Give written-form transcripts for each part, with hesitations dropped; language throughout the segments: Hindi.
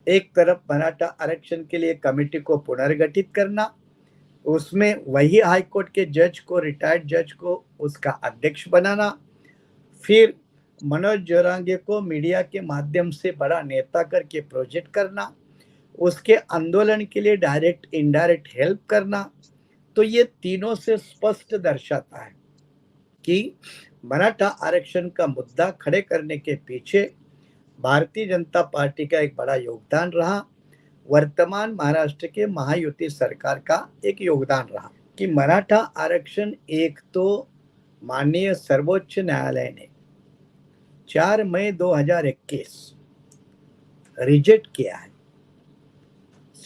एक तरफ मराठा आरक्षण के लिए कमेटी को पुनर्गठित करना, उसमें वही हाईकोर्ट के जज को, रिटायर्ड जज को उसका अध्यक्ष बनाना, फिर मनोज जोरांगे को मीडिया के माध्यम से बड़ा नेता करके प्रोजेक्ट करना, उसके आंदोलन के लिए डायरेक्ट इनडायरेक्ट हेल्प करना। तो ये तीनों से स्पष्ट दर्शाता है कि मराठा आरक्षण का मुद्दा खड़े करने के पीछे भारतीय जनता पार्टी का एक बड़ा योगदान रहा, वर्तमान महाराष्ट्र के महायुति सरकार का एक योगदान रहा कि मराठा आरक्षण एक तो माननीय सर्वोच्च न्यायालय ने 4 मई 2021 रिजेक्ट किया है।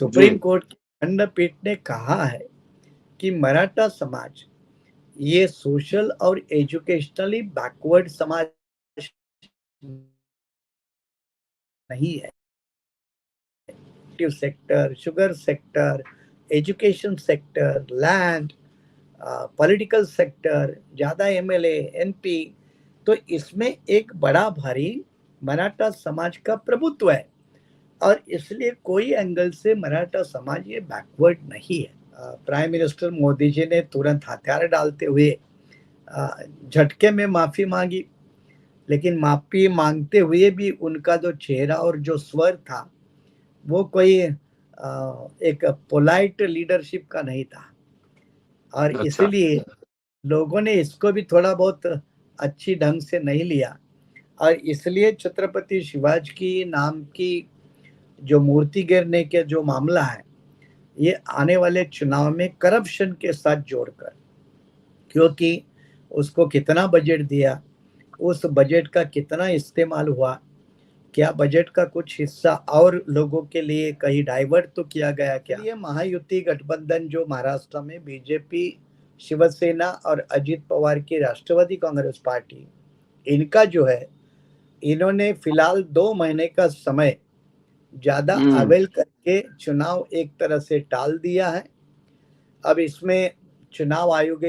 सुप्रीम कोर्ट की खंडपीठ ने कहा है कि मराठा समाज ये सोशल और एजुकेशनली बैकवर्ड समाज नहीं है। Sector, sugar sector, education sector, land, political sector, ज्यादा एमएलए, एमपी, तो इसमें एक बड़ा भारी मराठा समाज का प्रभुत्व है और इसलिए कोई एंगल से मराठा समाज ये बैकवर्ड नहीं है। प्राइम मिनिस्टर मोदी जी ने तुरंत हथियार डालते हुए झटके में माफी मांगी, लेकिन माफी मांगते हुए भी उनका जो चेहरा और जो स्वर था वो कोई एक पोलाइट लीडरशिप का नहीं था और इसलिए लोगों ने इसको भी थोड़ा बहुत अच्छी ढंग से नहीं लिया और इसलिए छत्रपति शिवाजी की नाम की जो मूर्ति गिरने के जो मामला है ये आने वाले चुनाव में करप्शन के साथ जोड़कर, क्योंकि उसको कितना बजट दिया, उस बजट का कितना इस्तेमाल हुआ, क्या बजट का कुछ हिस्सा और लोगों के लिए कहीं डाइवर्ट तो किया गया क्या? ये महायुति गठबंधन जो महाराष्ट्र में बीजेपी, शिवसेना और अजित पवार की राष्ट्रवादी कांग्रेस पार्टी, इनका जो है, इन्होंने फिलहाल 2 महीने का समय ज्यादा अवेल करके चुनाव एक तरह से टाल दिया है। अब इसमें चुनाव आयोग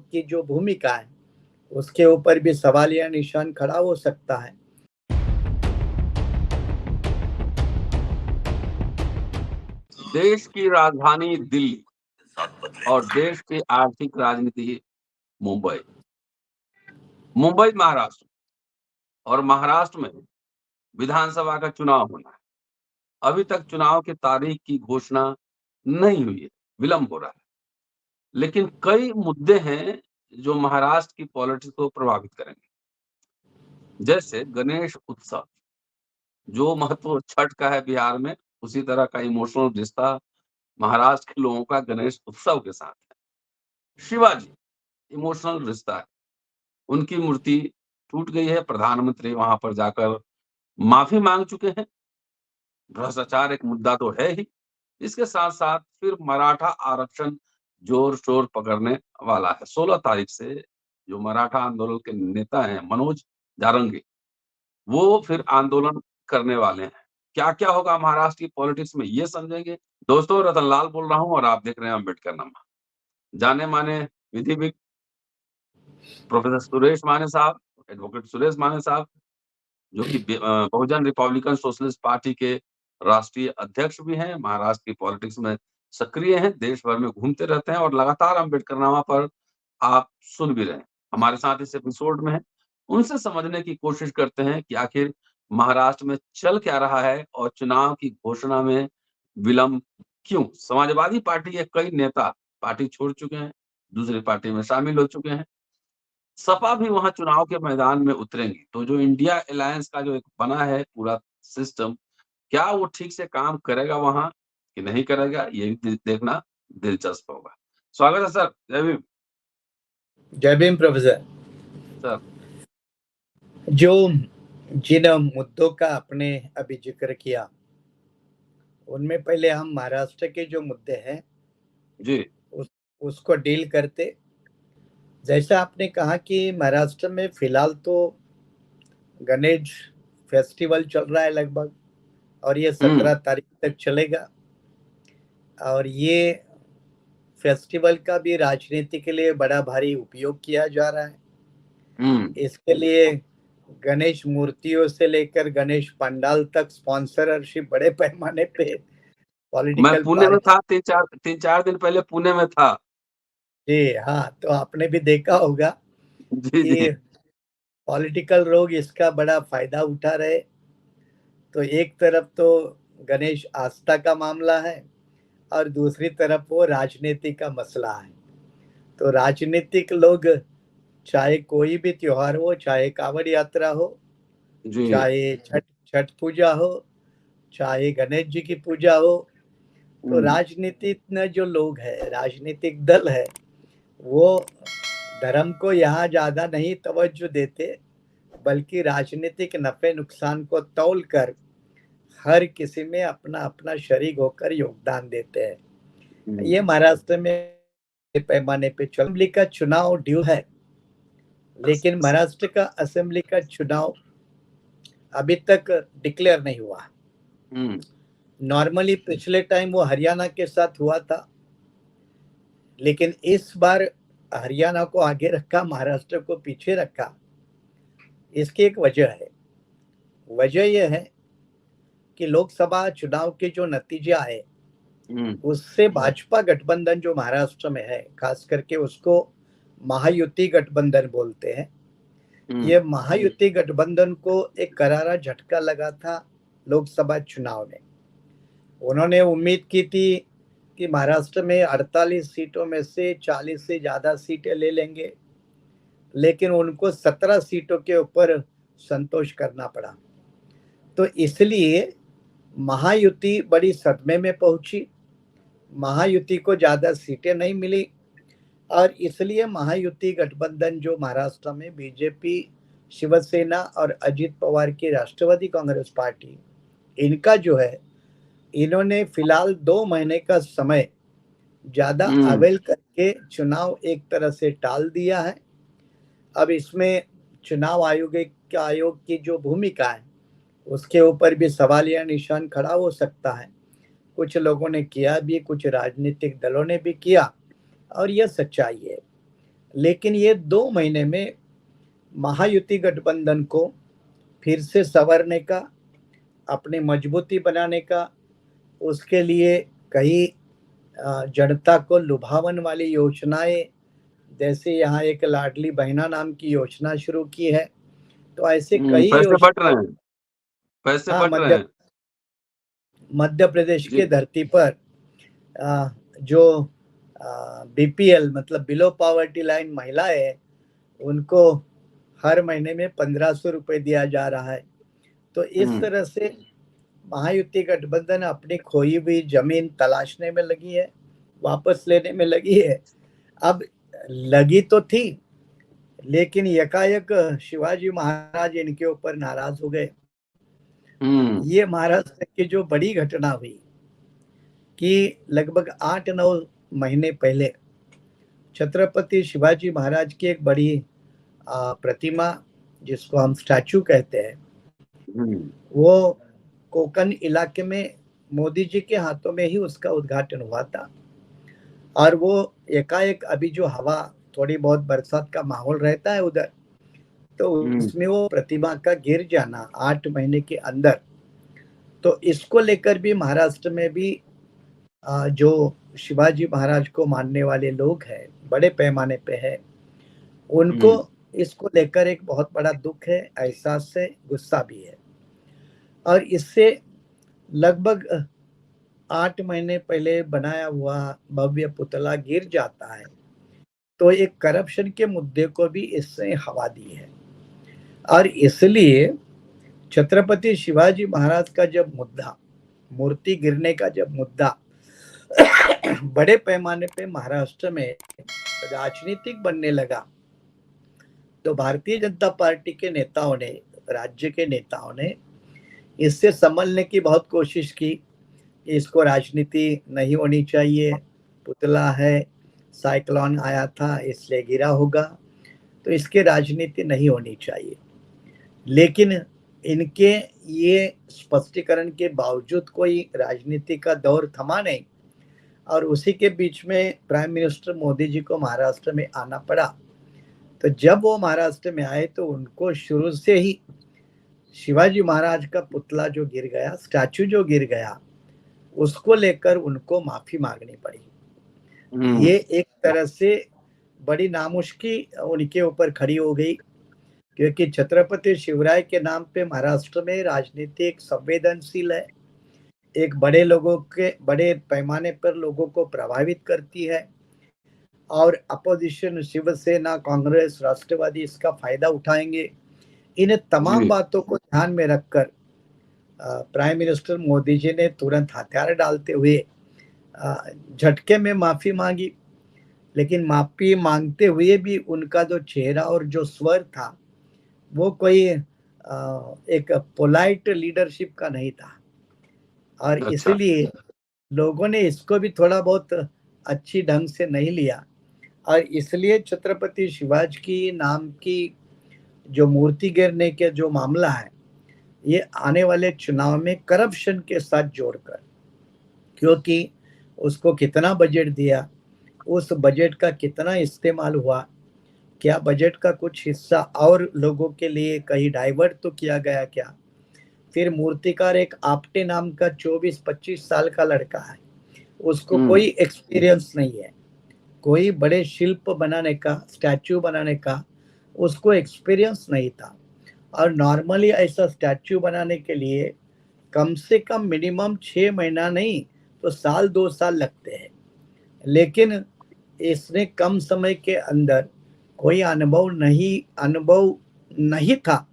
की जो भूमिका है उसके ऊपर भी सवालिया निशान खड़ा हो सकता है। देश की राजधानी दिल्ली और देश की आर्थिक राजनीति मुंबई महाराष्ट्र और महाराष्ट्र में विधानसभा का चुनाव होना है। अभी तक चुनाव की तारीख की घोषणा नहीं हुई है, विलंब हो रहा है, लेकिन कई मुद्दे हैं जो महाराष्ट्र की पॉलिटिक्स को प्रभावित करेंगे, जैसे गणेश उत्सव, जो महत्व छठ का है बिहार में, उसी तरह का इमोशनल रिश्ता महाराष्ट्र के लोगों का गणेश उत्सव के साथ है। शिवाजी इमोशनल रिश्ता है, उनकी मूर्ति टूट गई है, प्रधानमंत्री वहां पर जाकर माफी मांग चुके हैं। भ्रष्टाचार एक मुद्दा तो है ही, इसके साथ साथ फिर मराठा आरक्षण जोर शोर पकड़ने वाला है। 16 तारीख से जो मराठा आंदोलन के नेता हैं मनोज जारंगी, वो फिर आंदोलन करने वाले हैं। क्या क्या होगा महाराष्ट्र की पॉलिटिक्स में, ये समझेंगे। दोस्तों, रतनलाल बोल रहा हूं और आप देख रहे हैं अम्बेडकरनामा। जाने माने विधिविद प्रोफेसर सुरेश माने साहब, एडवोकेट सुरेश माने साहब, जो कि बहुजन रिपब्लिकन सोशलिस्ट पार्टी के राष्ट्रीय अध्यक्ष भी हैं, महाराष्ट्र की पॉलिटिक्स में सक्रिय हैं, देश भर में घूमते रहते हैं और लगातार अम्बेडकरनामा पर आप सुन भी रहे हैं। हमारे साथ इस एपिसोड में हैं, उनसे समझने की कोशिश करते हैं कि आखिर महाराष्ट्र में चल क्या रहा है और चुनाव की घोषणा में विलंब क्यों? समाजवादी पार्टी के कई नेता पार्टी छोड़ चुके हैं, दूसरी पार्टी में शामिल हो चुके हैं। सपा भी वहां चुनाव के मैदान में उतरेंगी। तो जो इंडिया अलायंस का जो एक बना है पूरा सिस्टम, क्या वो ठीक से काम करेगा वहां कि नहीं करेगा, ये भी देखना दिलचस्प होगा। स्वागत है सर। जय भीम। जय भीम प्रोफेसर। सर, जो जिन मुद्दों का आपने अभी जिक्र किया उनमें पहले हम महाराष्ट्र के जो मुद्दे हैं जी, उसको डील करते। जैसा आपने कहा कि महाराष्ट्र में फिलहाल तो गणेश फेस्टिवल चल रहा है लगभग, और ये 17 तारीख तक चलेगा और ये फेस्टिवल का भी राजनीति के लिए बड़ा भारी उपयोग किया जा रहा है। इसके लिए गणेश मूर्तियों से लेकर गणेश पंडाल तक स्पॉन्सरशिप बड़े पैमाने पे मैं पॉलिटिकल पुणे में पार्टी। था, 3-4 दिन पहले पुणे में था। जी हाँ, तो आपने भी देखा होगा जी, कि जी। पॉलिटिकल लोग इसका बड़ा फायदा उठा रहे। तो एक तरफ तो गणेश आस्था का मामला है और दूसरी तरफ वो राजनीति का मसला है। तो राजनीतिक लोग, चाहे कोई भी त्योहार हो, चाहे कांवड़ यात्रा हो, जी। चाहे छठ छठ पूजा हो, चाहे गणेश जी की पूजा हो, तो हुँ, राजनीतिक में जो लोग हैं, राजनीतिक दल है, वो धर्म को यहाँ ज्यादा नहीं तवज्जो देते, बल्कि राजनीतिक नफे नुकसान को तौल कर हर किसी में अपना अपना शरीक होकर योगदान देते हैं। ये हुँ। महाराष्ट्र में बड़े पैमाने पे असेंबली का चुनाव ड्यू है, लेकिन महाराष्ट्र का असेंबली का चुनाव अभी तक डिक्लेयर नहीं हुआ। हुँ, नॉर्मली पिछले टाइम वो हरियाणा के साथ हुआ था, लेकिन इस बार हरियाणा को आगे रखा, महाराष्ट्र को पीछे रखा। इसकी एक वजह है। वजह यह है कि लोकसभा चुनाव के जो नतीजे आए, हुँ, उससे भाजपा गठबंधन जो महाराष्ट्र में है, खास करके उसको महायुति गठबंधन बोलते हैं, हुँ, ये महायुति गठबंधन को एक करारा झटका लगा था लोकसभा चुनाव में। उन्होंने उम्मीद की थी कि महाराष्ट्र में 48 सीटों में से 40 से ज्यादा सीटें ले लेंगे, लेकिन उनको 17 सीटों के ऊपर संतोष करना पड़ा। तो इसलिए महायुति बड़ी सदमे में पहुंची। महायुति को ज्यादा सीटें नहीं मिली और इसलिए महायुति गठबंधन जो महाराष्ट्र में बीजेपी, शिवसेना और अजित पवार की राष्ट्रवादी कांग्रेस पार्टी, इनका जो है, इन्होंने फिलहाल 2 महीने का समय ज्यादा हुँ, अवेल करके चुनाव एक तरह से टाल दिया है। अब इसमें चुनाव आयोग की जो भूमिका है, उसके ऊपर भी सवालिया निशान खड़ा हो सकता है। कुछ लोगों ने किया भी, कुछ राजनीतिक दलों ने भी किया और यह सच्चाई है। लेकिन ये 2 महीने में महायुति गठबंधन को फिर से संवरने का, अपनी मजबूती बनाने का, उसके लिए कई जनता को लुभावन वाली योजनाएं, जैसे यहाँ एक लाडली बहना नाम की योजना शुरू की है, तो ऐसे कई पैसे बँट रहे योजनाएं। हैं, पैसे हाँ, बँट रहे हैं। मध्य प्रदेश जी। के धरती पर जो बीपीएल मतलब बिलो पॉवर्टी लाइन महिलाएं हैं, उनको हर महीने में 1500 रुपए दिया जा रहा है। तो इस हुँ, तरह से महायुति गठबंधन अपनी खोई हुई जमीन तलाशने में लगी है, वापस लेने में लगी है। अब लगी तो थी, लेकिन यकायक शिवाजी महाराज इनके ऊपर नाराज हो गए। हुँ, ये महाराष्ट्र की जो बड़ी घटना हुई कि लगभग 8-9 महीने पहले छत्रपति शिवाजी महाराज की एक बड़ी प्रतिमा, जिसको हम स्टैचू कहते हैं, हुँ, वो कोकण इलाके में मोदी जी के हाथों में ही उसका उद्घाटन हुआ था। और वो एकाएक, अभी जो हवा, थोड़ी बहुत बरसात का माहौल रहता है उधर, तो हुँ, उसमें वो प्रतिमा का गिर जाना 8 महीने के अंदर, तो इसको लेकर भी महाराष्ट्र में भी जो शिवाजी महाराज को मानने वाले लोग हैं, बड़े पैमाने पे है, उनको हुँ, इसको लेकर एक बहुत बड़ा दुख है, एहसास है, गुस्सा भी है। और इससे लगभग 8 महीने पहले बनाया हुआ भव्य पुतला गिर जाता है, तो एक करप्शन के मुद्दे को भी इससे हवा दी है। और इसलिए छत्रपति शिवाजी महाराज का जब मुद्दा, मूर्ति गिरने का जब मुद्दा बड़े पैमाने पे महाराष्ट्र में राजनीतिक बनने लगा, तो भारतीय जनता पार्टी के नेताओं ने, राज्य के नेताओं ने इससे संभलने की बहुत कोशिश की कि इसको राजनीति नहीं होनी चाहिए, पुतला है, साइक्लोन आया था इसलिए गिरा होगा, तो इसके राजनीति नहीं होनी चाहिए। लेकिन इनके ये स्पष्टीकरण के बावजूद कोई राजनीति का दौर थमा नहीं और उसी के बीच में प्राइम मिनिस्टर मोदी जी को महाराष्ट्र में आना पड़ा। तो जब वो महाराष्ट्र में आए तो उनको शुरू से ही शिवाजी महाराज का पुतला जो गिर गया, स्टैचू जो गिर गया, उसको लेकर उनको माफी मांगनी पड़ी। ये एक तरह से बड़ी नामुश्किल उनके ऊपर खड़ी हो गई, क्योंकि छत्रपति शिवराय के नाम पे महाराष्ट्र में राजनीति एक संवेदनशील है, एक बड़े पैमाने पर लोगों को प्रभावित करती है, और अपोजिशन शिवसेना, कांग्रेस, राष्ट्रवादी इसका फायदा उठाएंगे। इन तमाम जी। बातों को ध्यान में रखकर प्राइम मिनिस्टर मोदी जी ने तुरंत हथियार डालते हुए झटके में माफी मांगी। लेकिन माफी मांगते हुए भी उनका जो चेहरा और जो स्वर था वो कोई एक पोलाइट लीडरशिप का नहीं था, और अच्छा। इसलिए लोगों ने इसको भी थोड़ा बहुत अच्छी ढंग से नहीं लिया, और इसलिए छत्रपति शिवाजी की नाम की जो मूर्ति गिरने के जो मामला है, ये आने वाले चुनाव में करप्शन के साथ जोड़कर, क्योंकि उसको कितना बजट दिया, उस बजट का कितना इस्तेमाल हुआ, क्या बजट का कुछ हिस्सा और लोगों के लिए कहीं डाइवर्ट तो किया गया क्या? फिर मूर्तिकार एक आपटे नाम का 24-25 साल का लड़का है, उसको कोई एक्सपीरियंस नहीं है, कोई बड़े शिल्प बनाने का, स्टैचू बनाने का उसको एक्सपीरियंस नहीं था। और नॉर्मली ऐसा स्टैचू बनाने के लिए कम से कम मिनिमम 6 महीना नहीं तो साल 2 साल लगते हैं, लेकिन इसने कम समय के अंदर कोई अनुभव नहीं था,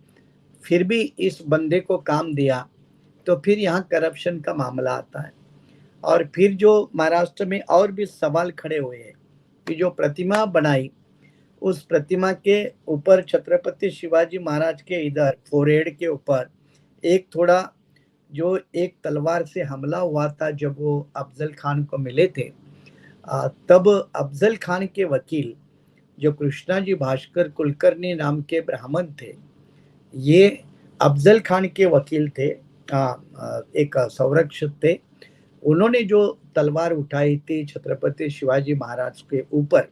फिर भी इस बंदे को काम दिया। तो फिर यहाँ करप्शन का मामला आता है, और फिर जो महाराष्ट्र में और भी सवाल खड़े हुए हैं कि जो प्रतिमा बनाई, उस प्रतिमा के ऊपर छत्रपति शिवाजी महाराज के इधर फोरहेड के ऊपर एक थोड़ा जो एक तलवार से हमला हुआ था जब वो अफजल खान को मिले थे, तब अफजल खान के वकील जो कृष्णा जी भास्कर कुलकर्णी नाम के ब्राह्मण थे, ये अफजल खान के वकील थे, एक संरक्षक थे। उन्होंने जो तलवार उठाई थी छत्रपति शिवाजी महाराज के ऊपर,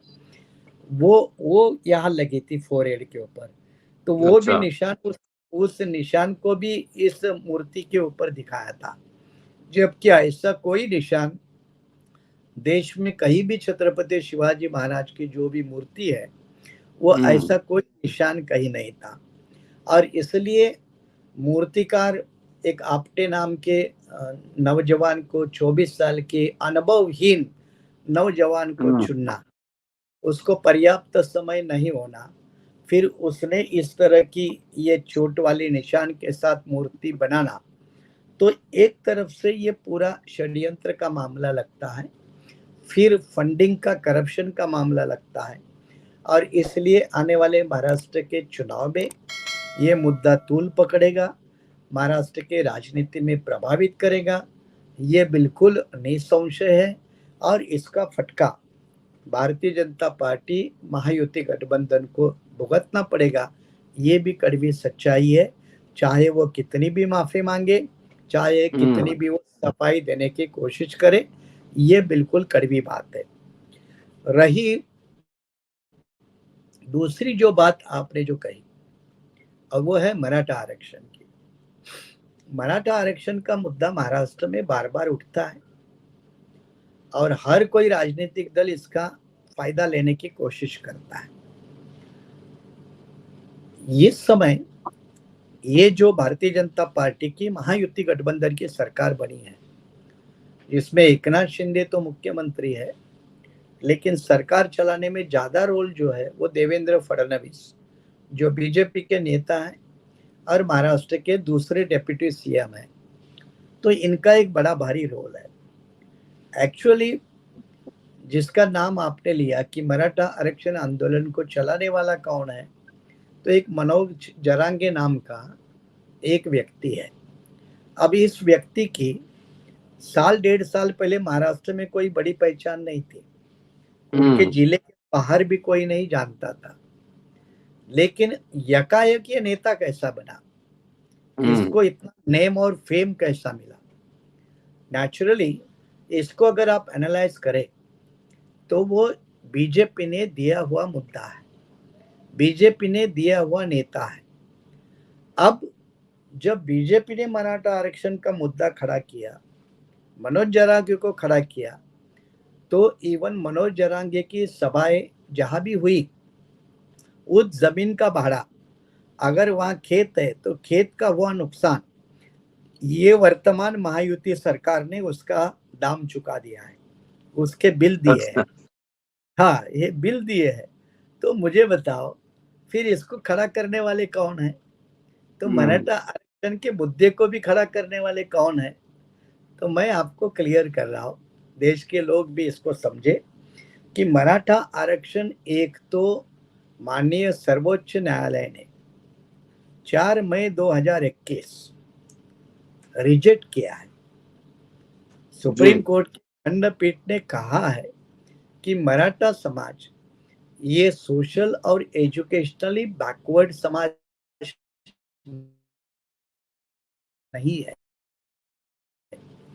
वो यहाँ लगी थी फोरहेड के ऊपर, तो वो भी अच्छा। निशान उस निशान को भी इस मूर्ति के ऊपर दिखाया था, जबकि ऐसा कोई निशान देश में कहीं भी छत्रपति शिवाजी महाराज की जो भी मूर्ति है वो ऐसा कोई निशान कहीं नहीं था। और इसलिए मूर्तिकार एक आपटे नाम के नौजवान को, 24 साल के अनुभवहीन नौजवान को चुनना, उसको पर्याप्त समय नहीं होना, फिर उसने इस तरह की ये चोट वाली निशान के साथ मूर्ति बनाना, तो एक तरफ से ये पूरा षड्यंत्र का मामला लगता है, फिर फंडिंग का, करप्शन का मामला लगता है, और इसलिए आने वाले महाराष्ट्र के चुनाव में ये मुद्दा तूल पकड़ेगा, महाराष्ट्र के राजनीति में प्रभावित करेगा, ये बिल्कुल निसंशय है। और इसका फटका भारतीय जनता पार्टी महायुति गठबंधन को भुगतना पड़ेगा, ये भी कड़वी सच्चाई है, चाहे वो कितनी भी माफी मांगे, चाहे कितनी भी वो सफाई देने की कोशिश करे, ये बिल्कुल कड़वी बात है। रही दूसरी जो बात आपने जो कही, और वो है मराठा आरक्षण की। मराठा आरक्षण का मुद्दा महाराष्ट्र में बार बार उठता है, और हर कोई राजनीतिक दल इसका फायदा लेने की कोशिश करता है। इस समय ये जो भारतीय जनता पार्टी की महायुति गठबंधन की सरकार बनी है, जिसमें एकनाथ शिंदे तो मुख्यमंत्री है, लेकिन सरकार चलाने में ज्यादा रोल जो है वो देवेंद्र फडणवीस, जो बीजेपी के नेता हैं और महाराष्ट्र के दूसरे डेप्यूटी सीएम हैं, तो इनका एक बड़ा भारी रोल है। एक्चुअली जिसका नाम आपने लिया कि मराठा आरक्षण आंदोलन को चलाने वाला कौन है, तो एक मनोज जरांगे नाम का एक व्यक्ति है। अब इस व्यक्ति की साल 1.5 साल पहले महाराष्ट्र में कोई बड़ी पहचान नहीं थी, उनके जिले के बाहर भी कोई नहीं जानता था, लेकिन यकायक ये नेता कैसा बना, इसको इतना नेम और फेम कैसा मिला? नेचुरली इसको अगर आप एनालाइज करें तो वो बीजेपी ने दिया हुआ मुद्दा है। बीजेपी ने दिया हुआ नेता है। अब जब बीजेपी ने मराठा आरक्षण का मुद्दा खड़ा किया, मनोज जरांगे को खड़ा किया, तो इवन मनोज जरांगे की सभाएं जहां भी हुई, उस जमीन का भाड़ा, अगर वहां खेत है तो खेत का हुआ नुकसान, ये वर्तमान महायुति सरकार ने उसका दाम चुका दिया है, उसके बिल दिए हैं। अच्छा। हाँ, ये बिल दिए हैं। तो मुझे बताओ, फिर इसको खड़ा करने वाले कौन है? तो मराठा आरक्षण के मुद्दे को भी खड़ा करने वाले कौन है? तो मैं आपको क्लियर कर रहा हूँ, देश के लोग भी इसको समझे कि मराठा आरक्षण एक तो माननीय सर्वोच्च न्यायालय ने 4 मई 2021 रिजेक्ट किया है। सुप्रीम जी। कोर्ट की खंडपीठ ने कहा है कि मराठा समाज ये सोशल और एजुकेशनली बैकवर्ड समाज नहीं है।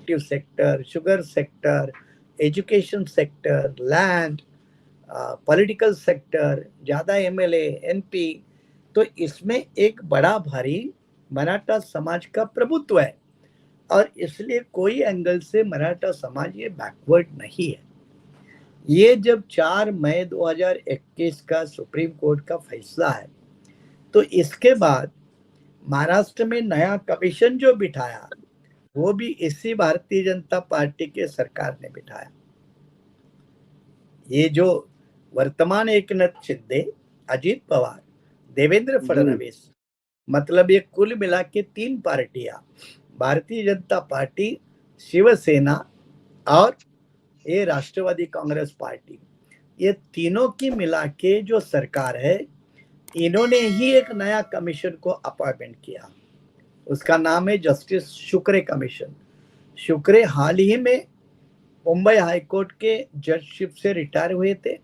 Sector, sugar sector, education sector, land, political sector, ज्यादा एमएलए, एमपी, तो इसमें एक बड़ा भारी मराठा समाज का प्रभुत्व है और इसलिए कोई एंगल से मराठा समाज ये बैकवर्ड नहीं है। ये जब 4 मई 2021 का सुप्रीम कोर्ट का फैसला है, तो इसके बाद महाराष्ट्र में नया कमीशन जो बिठाया, वो भी इसी भारतीय जनता पार्टी के सरकार ने बिठाया। ये जो वर्तमान एकनाथ शिंदे, अजित पवार, देवेंद्र जी। फडणवीस, मतलब ये कुल मिला के 3 पार्टियां, भारतीय जनता पार्टी, शिवसेना और ये राष्ट्रवादी कांग्रेस पार्टी, ये तीनों की मिला के जो सरकार है, इन्होंने ही एक नया कमीशन को अपॉइंटमेंट किया। उसका नाम है जस्टिस शुक्रे कमीशन। शुक्रे हाल ही में मुंबई हाईकोर्ट के जजशिप से रिटायर हुए थे।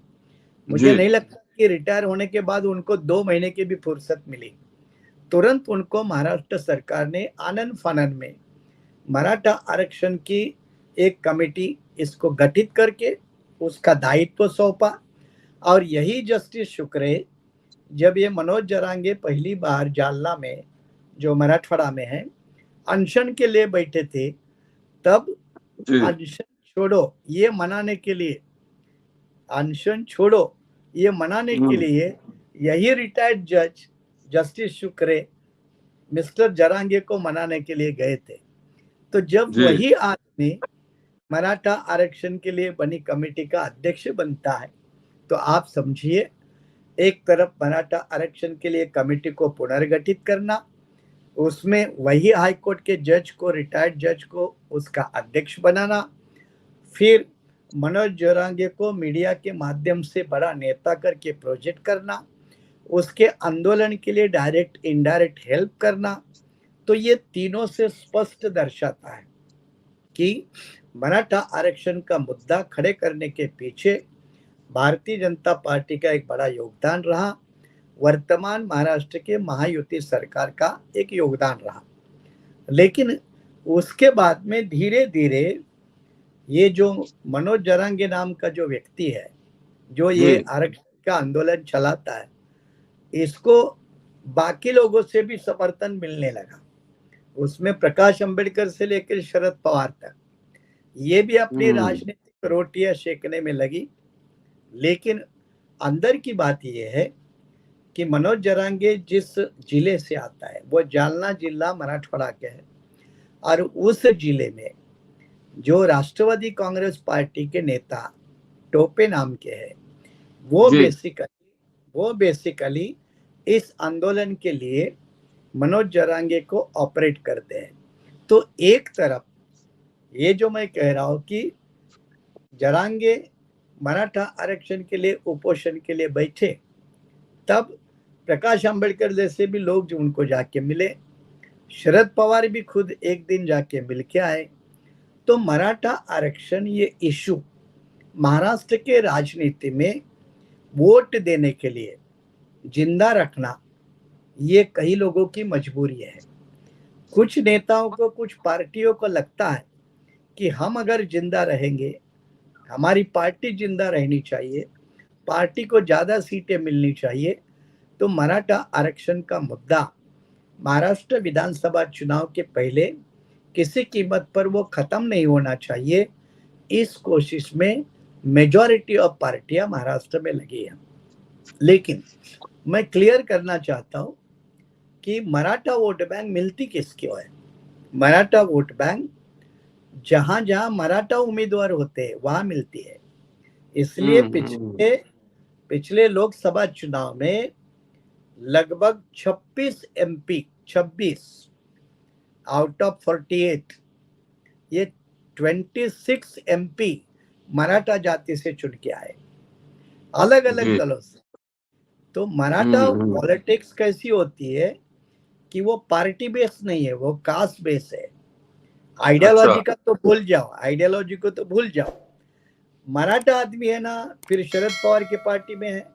मुझे जी। नहीं लगता कि रिटायर होने के बाद उनको 2 महीने की भी फुर्सत मिली। तुरंत उनको महाराष्ट्र सरकार ने आनन फानन में मराठा आरक्षण की एक कमेटी इसको गठित करके उसका दायित्व सौंपा। और यही जस्टिस शुक्रे, जब ये मनोज जरांगे पहली बार जालना में, जो मराठवाड़ा में है, अनशन के लिए बैठे थे, तब जी। अनशन छोड़ो ये मनाने के लिए, अनशन छोड़ो ये मनाने के लिए यही रिटायर्ड जज जस्टिस शुक्रे मिस्टर जरांगे को मनाने के लिए गए थे। तो जब जी। वही आदमी मराठा आरक्षण के लिए बनी कमेटी का अध्यक्ष बनता है, तो आप समझिए, एक तरफ मराठा आरक्षण के लिए कमेटी को पुनर्गठित करना, उसमें वही हाईकोर्ट के जज को, रिटायर्ड जज को उसका अध्यक्ष बनाना, फिर मनोज जरांगे को मीडिया के माध्यम से बड़ा नेता करके प्रोजेक्ट करना, उसके आंदोलन के लिए डायरेक्ट इनडायरेक्ट हेल्प करना। तो ये तीनों से स्पष्ट दर्शाता है कि मराठा आरक्षण का मुद्दा खड़े करने के पीछे भारतीय जनता पार्टी का एक बड़ा योगदान रहा, वर्तमान महाराष्ट्र के महायुति सरकार का एक योगदान रहा। लेकिन उसके बाद में धीरे धीरे ये जो मनोज जरांगे नाम का जो व्यक्ति है, जो ये जी। आरक्षण का आंदोलन चलाता है, इसको बाकी लोगों से भी समर्थन मिलने लगा। उसमें प्रकाश अंबेडकर से लेकर शरद पवार तक ये भी अपनी राजनीतिक रोटियां सेकने में लगी। लेकिन अंदर की बात यह है कि मनोज जरांगे जिस जिले से आता है, वो जालना जिला मराठवाड़ा के है, और उस जिले में जो राष्ट्रवादी कांग्रेस पार्टी के नेता टोपे नाम के हैं, वो जी। बेसिकली इस आंदोलन के लिए मनोज जरांगे को ऑपरेट करते हैं। तो एक तरफ ये जो मैं कह रहा हूं कि जरांगे मराठा आरक्षण के लिए उपोषण के लिए बैठे, तब प्रकाश अंबेडकर जैसे भी लोग जो उनको जाके मिले, शरद पवार भी खुद एक दिन जाके मिल के आए। तो मराठा आरक्षण ये इशू महाराष्ट्र के राजनीति में वोट देने के लिए जिंदा रखना, ये कई लोगों की मजबूरी है। कुछ नेताओं को, कुछ पार्टियों को लगता है कि हम अगर जिंदा रहेंगे, हमारी पार्टी जिंदा रहनी चाहिए, पार्टी को ज्यादा सीटें मिलनी चाहिए, तो मराठा आरक्षण का मुद्दा महाराष्ट्र विधानसभा चुनाव के पहले किसी कीमत पर वो खत्म नहीं होना चाहिए। इस कोशिश में मेजॉरिटी ऑफ पार्टियां महाराष्ट्र में लगी है। लेकिन मैं क्लियर करना चाहता हूं कि मराठा वोट बैंक मिलती किसको है। मराठा वोट बैंक जहां जहां मराठा उम्मीदवार होते हैं वहां मिलती है। इसलिए पिछले लोकसभा चुनाव में लगभग 26 आउट ऑफ 48 ये 26 MP मराठा जाति से चुन के आए, अलग अलग दलों से। तो मराठा पॉलिटिक्स कैसी होती है कि वो पार्टी बेस नहीं है, वो कास्ट बेस है। आइडियोलॉजी का तो भूल जाओ, आइडियोलॉजी को तो भूल जाओ। मराठा आदमी है ना, फिर शरद पवार के पार्टी में है,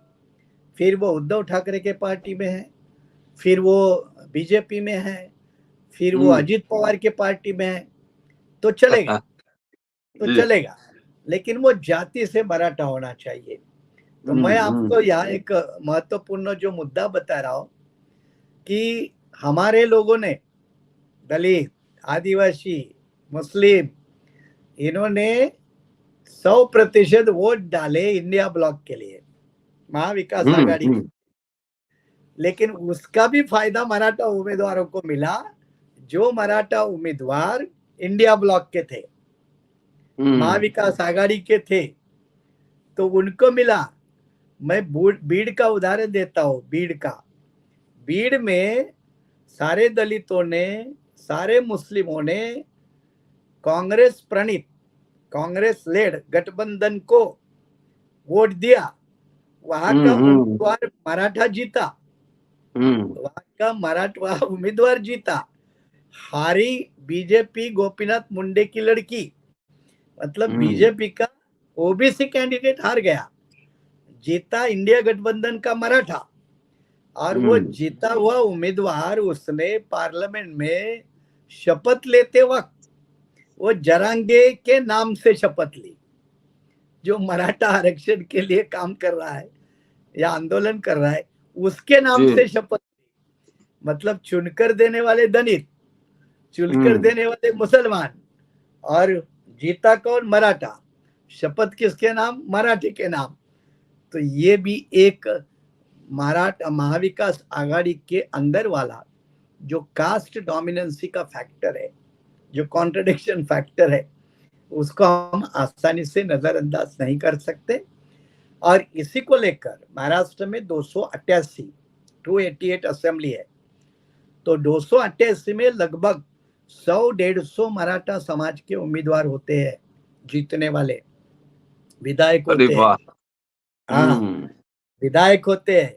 फिर वो उद्धव ठाकरे के पार्टी में है, फिर वो बीजेपी में है, फिर वो अजित पवार के पार्टी में है, तो चलेगा तो चलेगा। लेकिन वो जाति से मराठा होना चाहिए। तो मैं आपको यहाँ एक महत्वपूर्ण जो मुद्दा बता रहा हूं कि हमारे लोगों ने, दलित, आदिवासी, मुस्लिम, इन्होंने 100% वोट डाले इंडिया ब्लॉक के लिए, महाविकास आघाड़ी के। लेकिन उसका भी फायदा मराठा उम्मीदवारों को मिला, जो मराठा उम्मीदवार इंडिया ब्लॉक के थे, महाविकास आघाड़ी के थे, तो उनको मिला। मैं बीड़ का उदाहरण देता हूं। बीड़ में सारे दलितों ने, सारे मुस्लिमों ने कांग्रेस प्रणीत, कांग्रेस लेड गठबंधन को वोट दिया। वहां का उम्मीदवार मराठा जीता, वहां का मराठा उम्मीदवार जीता। हारी बीजेपी गोपीनाथ मुंडे की लड़की, मतलब बीजेपी का ओबीसी कैंडिडेट हार गया, जीता इंडिया गठबंधन का मराठा। और वो जीता हुआ उम्मीदवार, उसने पार्लियामेंट में शपथ लेते वक्त वो जरांगे के नाम से शपथ ली, जो मराठा आरक्षण के लिए काम कर रहा है या आंदोलन कर रहा है, उसके नाम से शपथ ली। मतलब चुनकर देने वाले दलित, चुनकर देने वाले मुसलमान, और जीता कौन? मराठा। शपथ किसके नाम? मराठी के नाम। तो ये भी एक मराठा महाविकास आघाड़ी के अंदर वाला जो कास्ट डोमिनेंसी का फैक्टर है, जो कॉन्ट्रडिक्शन फैक्टर है, उसको हम आसानी से नजरअंदाज नहीं कर सकते। और इसी को लेकर महाराष्ट्र में 288 असेंबली है, तो 288 में लगभग 100-150 मराठा समाज के उम्मीदवार होते हैं, जीतने वाले विधायक होते हैं। हाँ, विधायक होते हैं।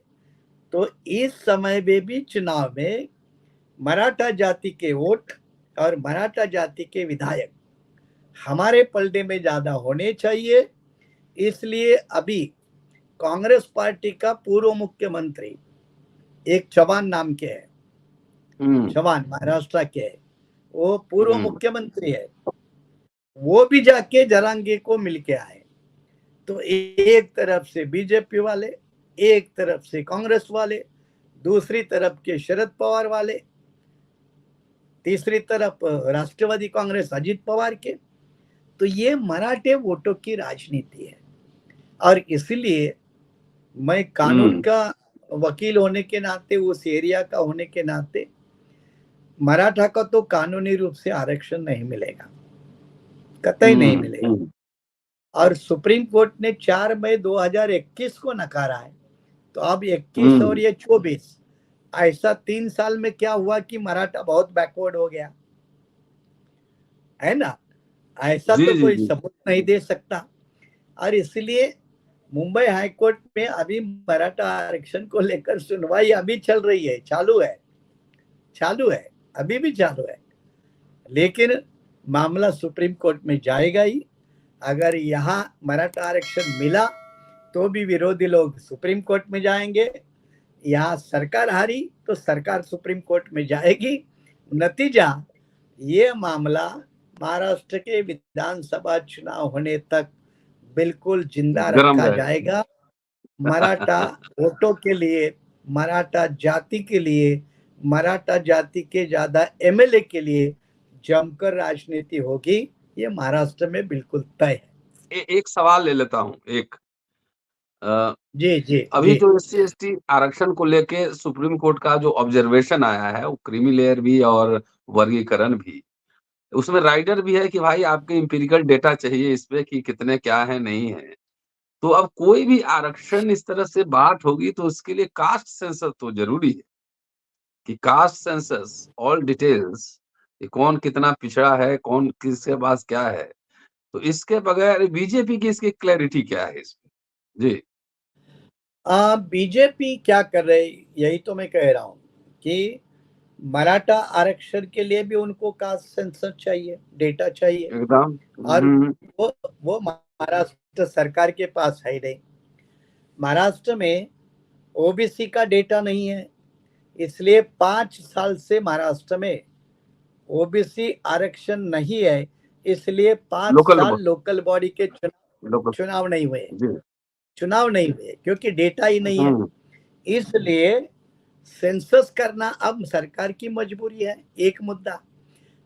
तो इस समय में भी चुनाव में मराठा जाति के वोट और मराठा जाति के विधायक हमारे पलड़े में ज्यादा होने चाहिए। इसलिए अभी कांग्रेस पार्टी का पूर्व मुख्यमंत्री एक चौहान नाम के है, चौहान महाराष्ट्र के है, वो पूर्व मुख्यमंत्री है, वो भी जाके जरांगे को मिल के आए। तो एक तरफ से बीजेपी वाले, एक तरफ से कांग्रेस वाले, दूसरी तरफ के शरद पवार वाले, तीसरी तरफ राष्ट्रवादी कांग्रेस अजित पवार के। तो ये मराठे वोटों की राजनीति है। और इसलिए मैं कानून का वकील होने के नाते, उस एरिया का होने के नाते, मराठा का तो कानूनी रूप से आरक्षण नहीं मिलेगा, कतई नहीं मिलेगा। और सुप्रीम कोर्ट ने 4 मई 2021 को नकारा है। तो अब 21 और ये 24, ऐसा 3 साल में क्या हुआ कि मराठा बहुत बैकवर्ड हो गया है ना? ऐसा तो कोई सबूत नहीं दे सकता। और इसलिए मुंबई हाईकोर्ट में अभी मराठा आरक्षण को लेकर सुनवाई अभी चल रही है, चालू है, अभी भी चालू है। लेकिन मामला सुप्रीम कोर्ट में जाएगा ही। अगर यहाँ मराठा आरक्षण मिला तो भी विरोधी लोग सुप्रीम कोर्ट में जाएंगे, यहाँ सरकार हारी तो सरकार सुप्रीम कोर्ट में जाएगी। नतीजा, ये मामला महाराष्ट्र के विधानसभा चुनाव होने तक बिल्कुल जिंदा रखा जाएगा। मराठा वोटों के लिए मराठा जाति के लिए, मराठा जाति के ज्यादा एमएलए के लिए जमकर राजनीति होगी, ये महाराष्ट्र में बिल्कुल तय है। एक सवाल ले लेता हूँ एक अ, जी जी अभी जी। जो SC/ST आरक्षण को लेके सुप्रीम कोर्ट का जो ऑब्जर्वेशन आया है, वो क्रीमी लेयर भी और वर्गीकरण भी, उसमें राइडर भी है कि भाई आपके एम्पिरिकल डेटा चाहिए इस पे कि कितने क्या है, नहीं है। तो अब कोई भी आरक्षण इस तरह से बात होगी तो उसके लिए कास्ट सेंसस तो ज़रूरी है, कि कास्ट सेंसस ऑल डिटेल्स कि कौन कितना पिछड़ा है, कौन किसके पास क्या है। तो इसके बगैर बीजेपी की इसकी क्लैरिटी क्या है इसमें? जी। बीजेपी क्या कर रही, यही तो मैं कह रहा हूँ कि मराठा आरक्षण के लिए भी उनको कास्ट सेंसस चाहिए, डेटा चाहिए। एकदम। और हुँ, वो महाराष्ट्र सरकार के पास है ही नहीं। महाराष्ट्र में ओबीसी का डेटा नहीं है, इसलिए 5 साल से महाराष्ट्र में ओबीसी आरक्षण नहीं है, इसलिए पांच लोकल साल ब लोकल बॉडी के लोकल चुनाव नहीं हुए, जी। चुनाव नहीं हुए क्योंकि डेटा ही नहीं है। हुँ, इसलिए सेंसस करना अब सरकार की मजबूरी है। एक मुद्दा,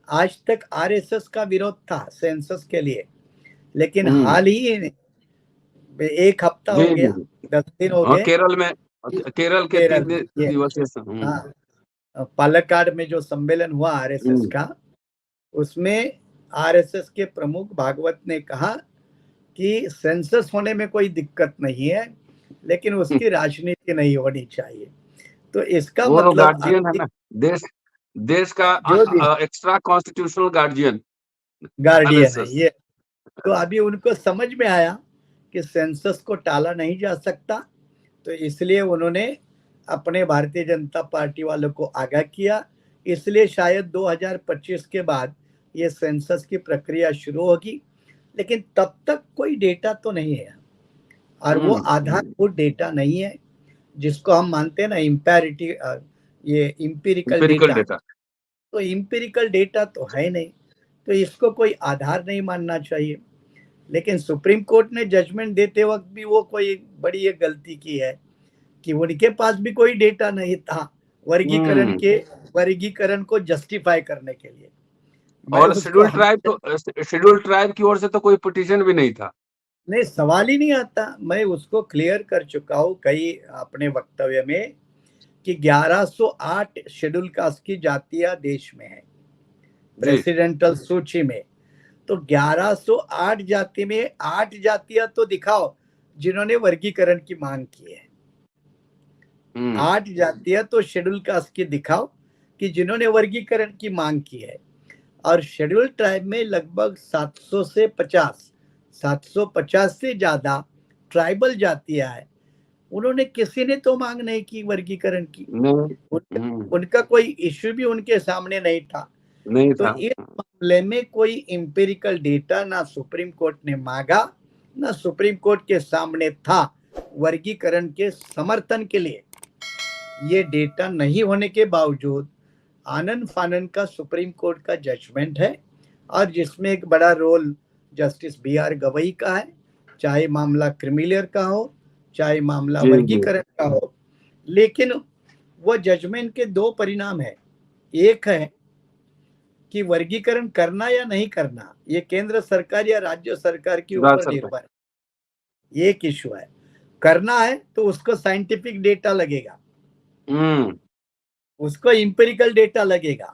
आज तक आरएसएस का विरोध था सेंसस के लिए, लेकिन हुँ। हाल ही में एक हफ्ता जी, हो जी, गया, जी। 10 दिन हो हाँ, गए केरल में कि केरल के केरल 3 में ये, दिवसीय हाँ, पालक्काड में जो सम्मेलन हुआ आरएसएस हुँ, का, उसमें आरएसएस के प्रमुख भागवत ने कहा कि सेंसस होने में कोई दिक्कत नहीं है, लेकिन हुँ। उसकी राजनीति नहीं होनी चाहिए। तो इसका वो तो मतलब गार्जियन है अभी ना, देश देश का जो भी एक्स्ट्रा कॉन्स्टिट्यूशनल गार्जियन गार्डियन है आरएसएस। ये, तो अभी उनको समझ में आया कि सेंसस को टाला नहीं जा सकता, तो इसलिए उन्होंने अपने भारतीय जनता पार्टी वालों को आगाह किया। इसलिए शायद 2025 के बाद ये सेंसस की प्रक्रिया शुरू होगी, लेकिन तब तक कोई डेटा तो नहीं है, और वो हुँ, हुँ। आधारभूत डेटा नहीं है जिसको हम मानते हैं ना इम्पैरिटी, ये इम्पीरिकल एम्पिरिकल डेटा। डेटा। तो इम्पीरिकल डेटा तो है नहीं, तो इसको कोई आधार नहीं मानना चाहिए। लेकिन सुप्रीम कोर्ट ने जजमेंट देते वक्त भी वो कोई बड़ी ये गलती की है कि उनके पास भी कोई डेटा नहीं था वर्गीकरण हुँ। के, वर्गीकरण को जस्टिफाई करने के लिए। मैं और उसको हमेशा, शेड्यूल्ड ट्राइब की ओर से तो कोई पिटीशन भी नहीं था। नहीं सवाल ही नहीं आता, मैं उसको क्लियर कर चुका हूँ कई अपने वक्तव्य में कि 1108 शेड्यूल कास्ट की जातियां देश में है जी। प्रेसिडेंटल सूची में। तो 1108 जाति में 8 जातियां तो दिखाओ जिन्होंने वर्गीकरण की मांग की है। हुँ, 8 जातियां तो शेड्यूल कास्ट की दिखाओ कि जिन्होंने वर्गीकरण की मांग की है। और शेड्यूल ट्राइब में लगभग 750 से ज्यादा ट्राइबल जातियां हैं, उन्होंने किसी ने तो मांग नहीं की वर्गीकरण की। नहीं। उनका, हुँ, उनका कोई इश्यू भी उनके सामने नहीं था। नहीं तो था। इस मामले में कोई इंपेरिकल डेटा ना सुप्रीम कोर्ट ने मांगा, ना सुप्रीम कोर्ट के सामने था वर्गीकरण के समर्थन के लिए। ये डेटा नहीं होने के बावजूद आनंद फानन का सुप्रीम कोर्ट का जजमेंट है, और जिसमें एक बड़ा role justice B R Gavai का है, चाहे मामला क्रिमिलियर का हो, चाहे मामला जी, जी। वर्गीकरण का हो। लेकिन वो जजमेंट के दो परिणाम है, एक है कि वर्गीकरण करना या नहीं करना ये केंद्र सरकार या राज्य सरकार के राज्य ऊपर सरकार। निर्भर है, ये एक इशू है। करना है तो उसको साइंटिफिक डेटा लगेगा, हुँ, उसको इंपेरिकल डेटा लगेगा।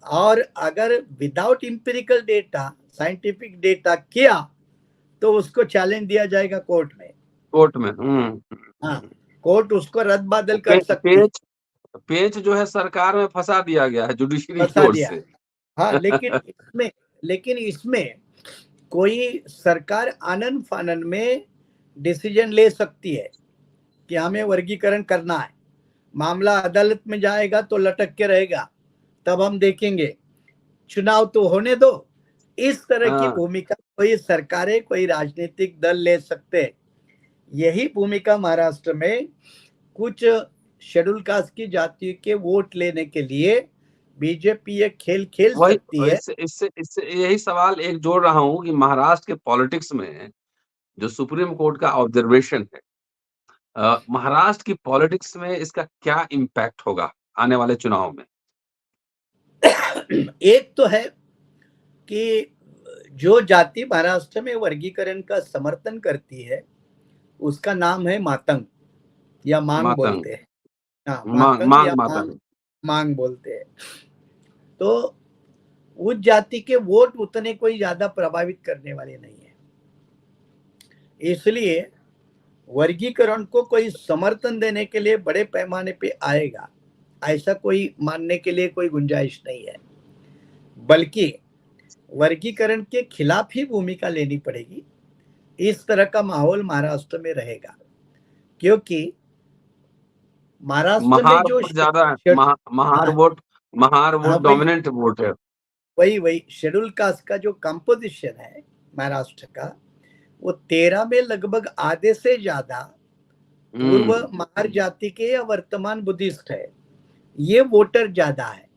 और अगर without empirical data scientific data किया तो उसको चैलेंज दिया जाएगा कोर्ट में। कोर्ट में। हुँ, हाँ, कोर्ट उसको रद्द वो बादल कर सकती है, पेच पेच जो है सरकार में फँसा दिया गया है जुडिशरी की फंसा ओर दिया से। है। हाँ, लेकिन इसमें कोई सरकार आनन फानन में डिसीजन ले सकती है कि हमें वर्गीकरण करना है, मामला अदालत में जाएगा तो लटक के रहेगा, तब हम देखेंगे, चुनाव तो होने दो। इस तरह की हाँ, भूमिका कोई सरकारें, कोई राजनीतिक दल ले सकते हैं। यही भूमिका महाराष्ट्र में कुछ शेड्यूल कास्ट की जाति के वोट लेने के लिए बीजेपी ये खेल खेल वही सकती है। इससे इससे इससे यही सवाल एक जोड़ रहा हूँ कि महाराष्ट्र के पॉलिटिक्स में जो सुप्रीम कोर्ट का ऑब्जर्वेशन है, महाराष्ट्र की पॉलिटिक्स में इसका क्या इम्पैक्ट होगा आने वाले चुनाव में? एक तो है कि जो जाति महाराष्ट्र में वर्गीकरण का समर्थन करती है, उसका नाम है मातंग या मांग मातंग, बोलते हैं। हाँ, मांग मातंग या मांग मांग मातंग। मांग बोलते हैं। तो उस जाति के वोट उतने कोई ज्यादा प्रभावित करने वाले नहीं है, इसलिए वर्गीकरण को कोई समर्थन देने के लिए बड़े पैमाने पे आएगा, ऐसा कोई मानने के लिए कोई गुंजाइश नहीं है। बल्कि वर्गीकरण के खिलाफ ही भूमिका लेनी पड़ेगी। इस तरह का माहौल महाराष्ट्र में रहेगा, क्योंकि महाराष्ट्र में महार जो वोट ज्यादा है, हाँ, महार हाँ, वोट डोमिनेंट वोट है। वही शेड्यूल कास्ट का जो कंपोजिशन है महाराष्ट्र का, वो 13 में लगभग आधे से ज्यादा पूर्व महार जाति के या वर्तमान बुद्धिस्ट है। ये वोटर ज्यादा है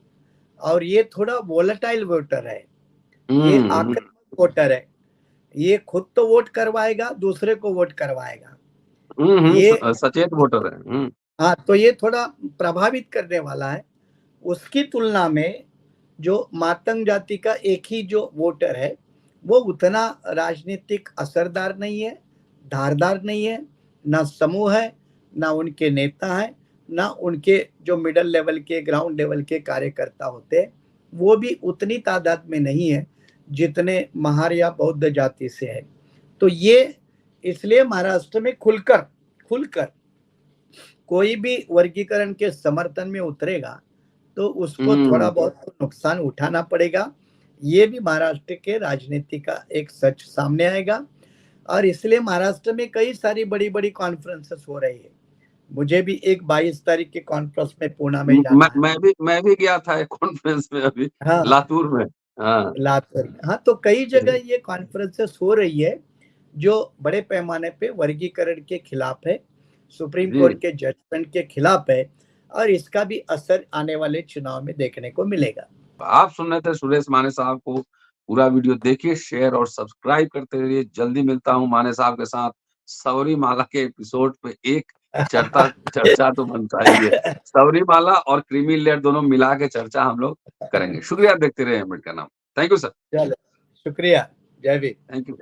और ये थोड़ा वोलेटाइल वोटर है, ये आक्रामक वोटर है। ये खुद तो वोट करवाएगा, दूसरे को वोट करवाएगा। ये सचेत वोटर है। हाँ, तो ये थोड़ा प्रभावित करने वाला है। उसकी तुलना में जो मातंग जाति का एक ही जो वोटर है, वो उतना राजनीतिक असरदार नहीं है, धारदार नहीं है, ना समूह है, ना उनके नेता है, ना उनके जो मिडिल लेवल के ग्राउंड लेवल के कार्यकर्ता होते हैं, वो भी उतनी तादाद में नहीं है जितने महार या बौद्ध जाति से है। तो ये इसलिए महाराष्ट्र में खुलकर कोई भी वर्गीकरण के समर्थन में उतरेगा तो उसको थोड़ा बहुत नुकसान उठाना पड़ेगा। ये भी महाराष्ट्र के राजनीति का एक सच सामने आएगा और इसलिए महाराष्ट्र में कई सारी बड़ी बड़ी कॉन्फ्रेंसेस हो रही है। मुझे भी एक 22 तारीख के कॉन्फ्रेंस में पूना में जाना है। मैं भी गया था एक कॉन्फ्रेंस में अभी, हाँ, लातूर में। हाँ, लातूर। हाँ, तो कई जगह ये कॉन्फ्रेंसेस हो रही है जो बड़े पैमाने पे वर्गीकरण के खिलाफ है, सुप्रीम कोर्ट के जजमेंट के खिलाफ है और इसका भी असर आने वाले चुनाव में देखने को मिलेगा। आप सुन रहे थे सुरेश माने साहब को। पूरा वीडियो देखिए, शेयर और सब्सक्राइब करते रहिए। जल्दी मिलता हूँ माने साहब के साथ सबरीमाला के एपिसोड पे। एक चर्चा तो बनता ही है, सबरीमाला और क्रीमी लेयर दोनों मिला के चर्चा हम लोग करेंगे। शुक्रिया, देखते रहे अम्बेडकर नाम। Thank you sir. चलो, शुक्रिया। जय भीम। Thank you.